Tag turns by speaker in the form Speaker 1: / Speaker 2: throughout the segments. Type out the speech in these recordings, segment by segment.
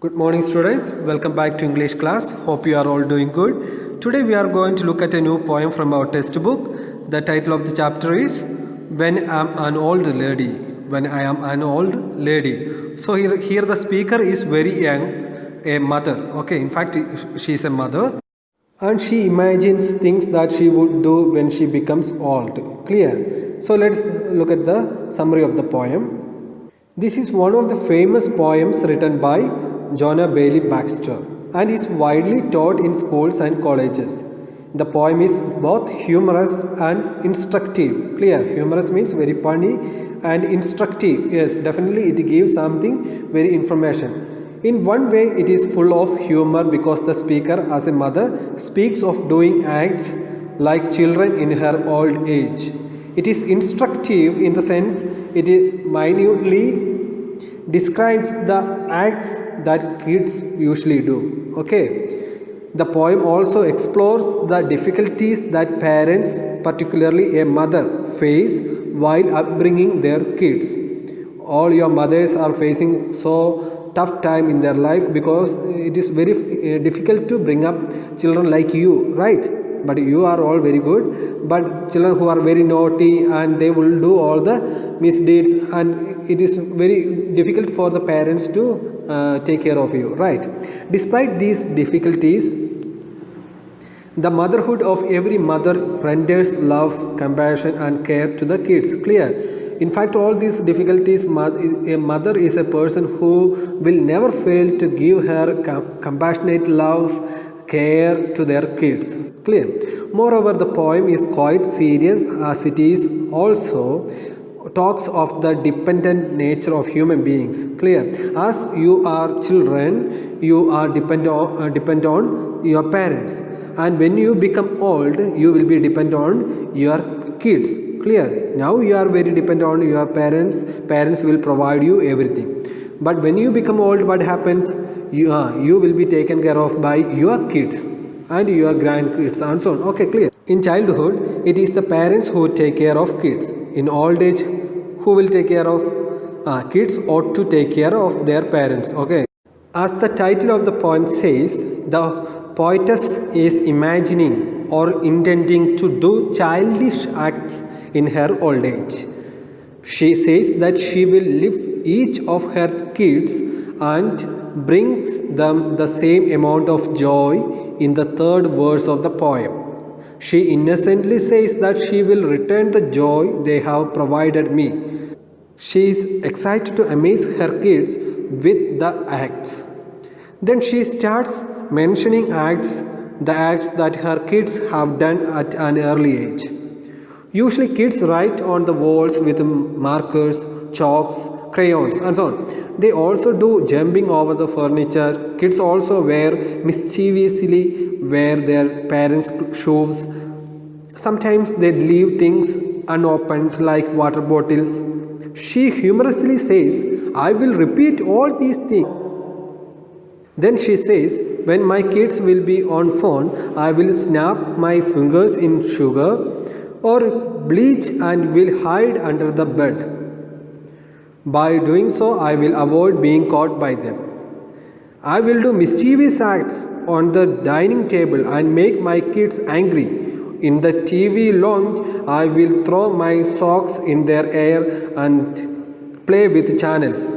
Speaker 1: Good morning, students. Welcome back to English class. Hope you are all doing good. Today we are going to look at a new poem from our textbook. The title of the chapter is When I am an Old Lady. When I am an old lady. So here the speaker is very young, a mother. Okay, in fact, she is a mother. And she imagines things that she would do when she becomes old. Clear? So let's look at the summary of the poem. This is one of the famous poems written by Jonah Bailey Baxter and is widely taught in schools and colleges. The poem is both humorous and instructive. Clear? Humorous means very funny and instructive. Yes, definitely it gives something very information. In one way, it is full of humor because the speaker, as a mother, speaks of doing acts like children in her old age. It is instructive in the sense it minutely describes the acts that kids usually do. Okay. The poem also explores the difficulties that parents, particularly a mother, face while upbringing their kids. All your mothers are facing so tough time in their life because it is very difficult to bring up children like you, right? But you are all very good, but children who are very naughty and they will do all the misdeeds, and it is very difficult for the parents to take care of you, right? Despite these difficulties, the motherhood of every mother renders love, compassion and care to the kids. Clear? In fact, all these difficulties, a mother is a person who will never fail to give her compassionate love, care to their kids. Clear? Moreover, the poem is quite serious as it is also talks of the dependent nature of human beings. Clear? As you are children, you are depend on your parents, and when you become old, you will be dependent on your kids. Clear? Now you are very dependent on your parents will provide you everything, but when you become old, what happens? You will be taken care of by your kids and your grandkids and so on. Okay, clear? In childhood, it is the parents who take care of kids. In old age, who will take care of kids ought to take care of their parents. Okay. As the title of the poem says, the poetess is imagining or intending to do childish acts in her old age. She says that she will live each of her kids and brings them the same amount of joy in the third verse of the poem. She innocently says that she will return the joy they have provided me. She is excited to amaze her kids with the acts. Then she starts mentioning the acts that her kids have done at an early age. Usually kids write on the walls with markers, chalks, crayons and so on. They also do jumping over the furniture. Kids also mischievously wear their parents' shoes. Sometimes they leave things unopened like water bottles. She humorously says, I will repeat all these things. Then she says, when my kids will be on phone, I will snap my fingers in sugar or bleach and will hide under the bed. By doing so, I will avoid being caught by them. I will do mischievous acts on the dining table and make my kids angry. In the TV lounge, I will throw my socks in their air and play with channels.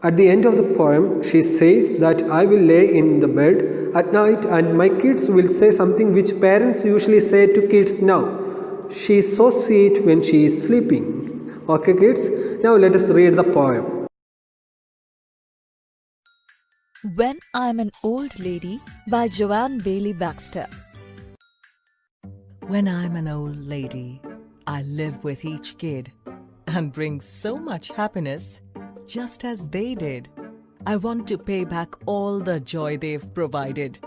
Speaker 1: At the end of the poem, she says that I will lay in the bed at night and my kids will say something which parents usually say to kids now. She is so sweet when she is sleeping. Okay, kids? Now let us read the poem.
Speaker 2: When I'm an Old Lady by Joanne Bailey Baxter.
Speaker 3: When I'm an old lady, I live with each kid and bring so much happiness just as they did. I want to pay back all the joy they've provided,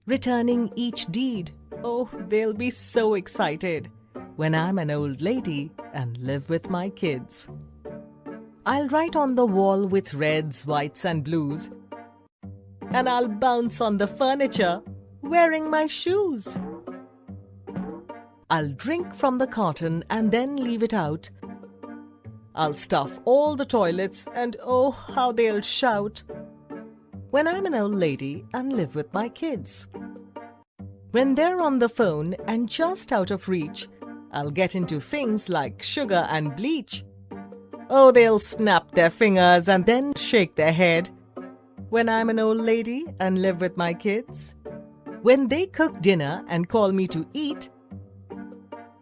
Speaker 3: returning each deed. Oh, they'll be so excited when I'm an old lady and live with my kids. I'll write on the wall with reds, whites and blues, and I'll bounce on the furniture wearing my shoes. I'll drink from the carton and then leave it out. I'll stuff all the toilets and oh, how they'll shout. when I'm an old lady and live with my kids. When they're on the phone and just out of reach, I'll get into things like sugar and bleach. Oh, they'll snap their fingers and then shake their head. When I'm an old lady and live with my kids. When they cook dinner and call me to eat,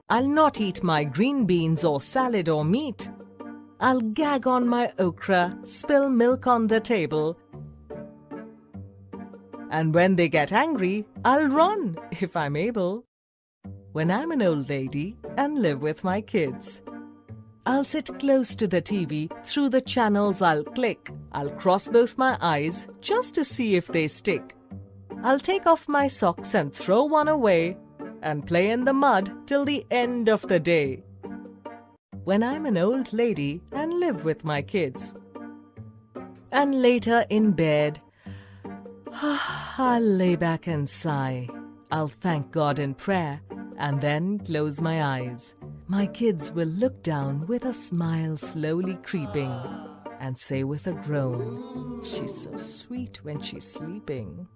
Speaker 3: I'll not eat my green beans or salad or meat. I'll gag on my okra, spill milk on the table. And when they get angry, I'll run if I'm able. When I'm an old lady and live with my kids. I'll sit close to the TV, through the channels I'll click. I'll cross both my eyes just to see if they stick. I'll take off my socks and throw one away and play in the mud till the end of the day. When I'm an old lady and live with my kids. And later in bed, I'll lay back and sigh. I'll thank God in prayer and then close my eyes. My kids will look down with a smile slowly creeping and say with a groan, "She's so sweet when she's sleeping."